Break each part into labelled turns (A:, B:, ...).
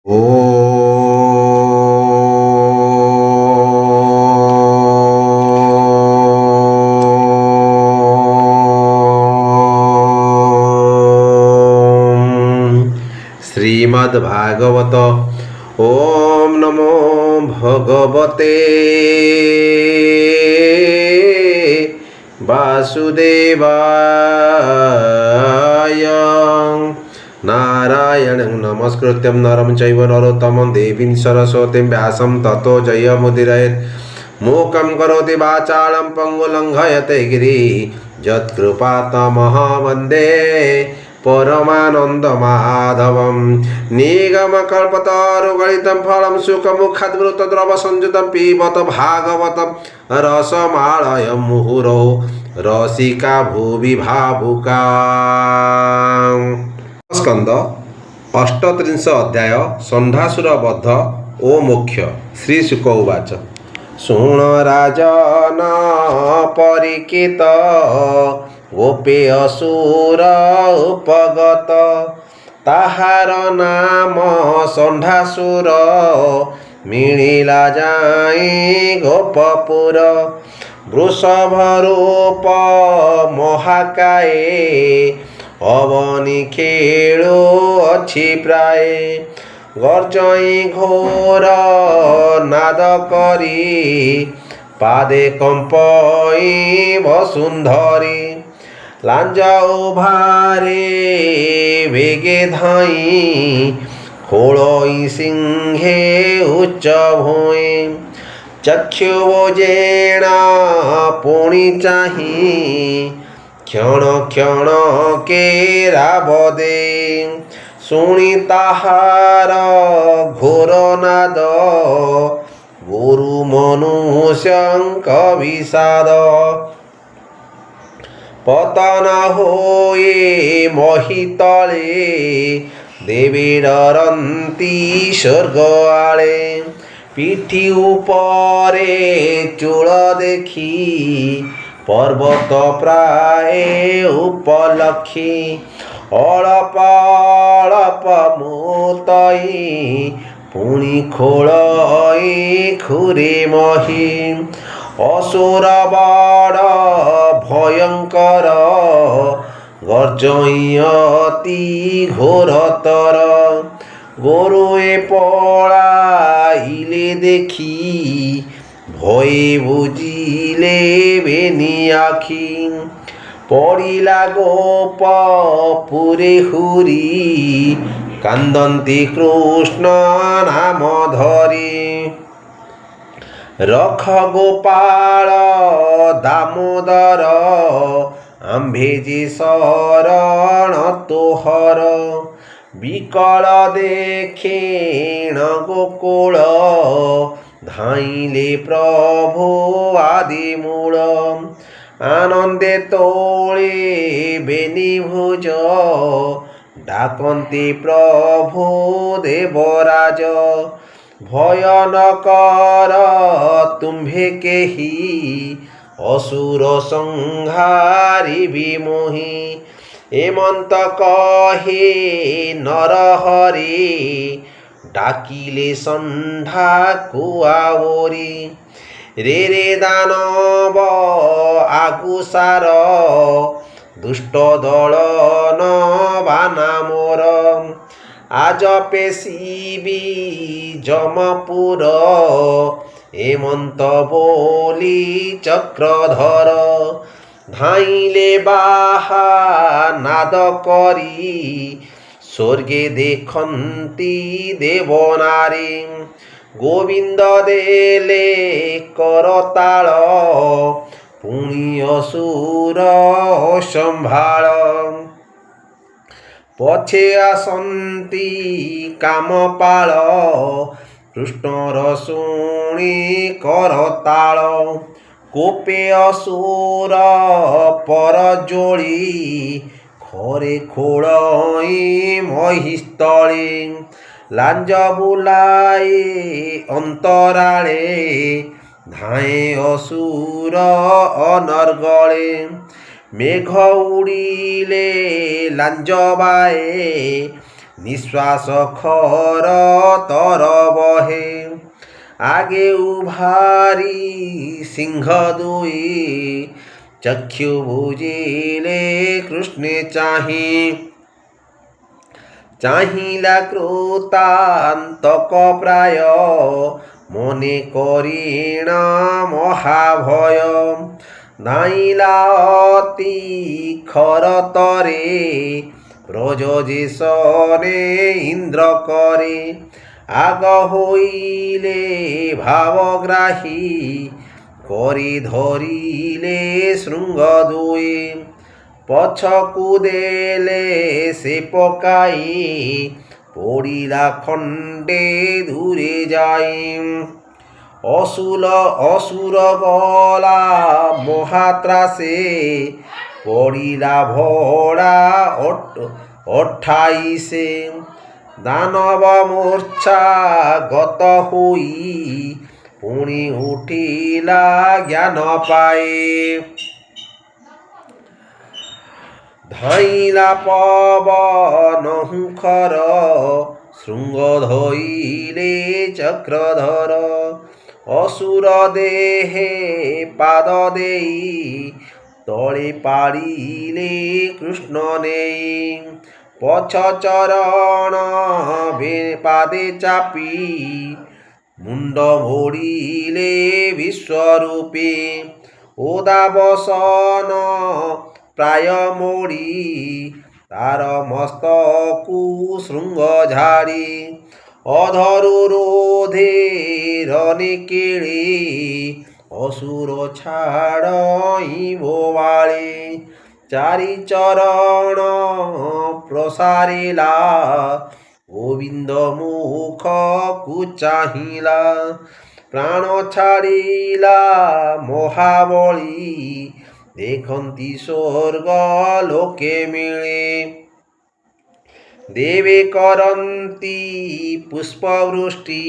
A: ॐ श्रीमद्भागवत। ॐ नमो भगवते वासुदेवाय। नारायणं नमस्कृत्यं नरं चैव नरोत्तमं देवीं सरस्वतीं व्यासं ततो जयमुदीरयेत्। मूकं करोति वाचालं पङ्गुलङ्घयते गिरिं यत्कृपातमहं वन्दे परमानन्दमाधवं। निगमकल्पतरुगलितं फलं सुखमुखाद्भुतद्रवसंयुतं पिबत भागवतं रसमालयं मुहुरौ रसिका भुवि भावुका। स्कंद 38 अध्याय षण्ढासुर वध ओ मोक्ष। श्रीशुक उवाच। शृण राजन परिकेत गोपे असुर उपगत ताहार नाम षण्ढासुर मिलिला जाई गोपपुर। वृषभ रूप महाकाये अवनी खेळु अछि प्राय। गर्जई घोर नाद करी पादे कंपई वसुंधरी। लांजाऊ भारे वेगे धाई खोलई सिंहे उच्च भोई। चक्षु जेणा पुणी चाही क्षण क्षण केराबदे। शुणी ताहार घोर नाद गुरु मनुष्यंक विषाद। पतन होए महितले देवी डरंती स्वर्ग आले। पिठी उपरे चूल देखी पर्वत प्राय उपलक्षी। अळप अळप मुतई पुणी खोलई खुरे मही। असुर बड़ भयंकर गर्जई अति घोरतर। गोरुए पळाइले देखी भये बुझिले बेनी आखी। पड़िला गोप पुरे हुरी कांदंती कृष्ण नाम धरी। रख गोपाल दामोदर आंभेजी शरण तोहर। विकल देखिण गोकुल धाइले प्रभु आदिमूल। आनंदे तोळे बेनी भुज डाकंती प्रभु देवराज। भय न कर तुम्भे केही असुर संहारी विमोही। एमंत कहे नरहरि डाकिले षण्ढा कुआवरी। रे रे दानव आगुसार दुष्ट दलन बाना मोर। आज पेशिबी जमपुर एमंत बोली चक्रधर। धाइले बाहा नाद करी स्वर्गे देखंती देवनारी। गोविंद देले करताल पुणी असुर संभाळ। पछे आसंती कामपाल कृष्णर शुणी करताल। कोपे असुर पर जोड़ी खरे खोलई महिस्थली। लांज बुलाए अंतराले धाए असुर अनर्गले। मेघ उड़िले लांज बाए निश्वास खर आगे उभारी सिंह दुई चक्षु बुझिले कृष्णे चाहिला कृतान्तक प्राय मने करिण महाभय धाइला अति खरतरे प्रजोजेशने इंद्र करे आग होइले भावग्राही करी धरिले शृंग दुई पछकु देले से पकाई पड़िला खंडे दूरे जाई असुर गला महात्रासे पड़िला भोड़ा 28 दानव मूर्छा गत होई पुणी उठिला ज्ञान पाए धाइला पवन हुखर शृंग धइले चक्रधर असुर देहे पाद देई तले पाड़िले कृष्ण नेई पछ चरण पादे चापी मुंड मोड़िले विश्वरूपे ओदाबसन प्राय मोड़ी तार मस्तकु शृंग झाड़ी अधरु रोधे रने केळे असुर छाड़ई बोवाळे चारि चरण प्रसारिला गोविंद मुख को चाहिला प्राण छाड़िला महाबली देखंती स्वर्ग लोके मिले देवे करंती पुष्पवृष्टि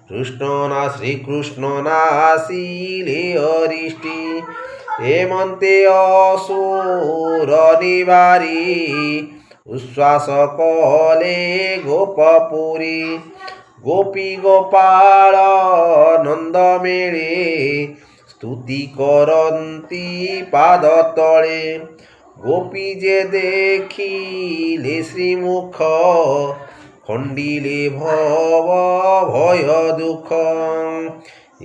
A: कृष्णना श्रीकृष्ण नासिले अरिष्टि हेमंते असुर निवारी उच्छ्वास कले गोपपुरी गोपी गोपाल नंद मेळे स्तुति करंती पाद तले गोपी जे देखिले श्रीमुख खंडिले भव भय दुख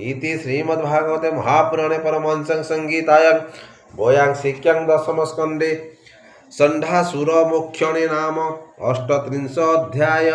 A: इति श्रीमद्भागवते महापुराणे परमहंस संगीतायां द्वयांशिक्यां दशमस्कन्धे षण्ढासुरमोक्षणे नाम 38 अध्याय।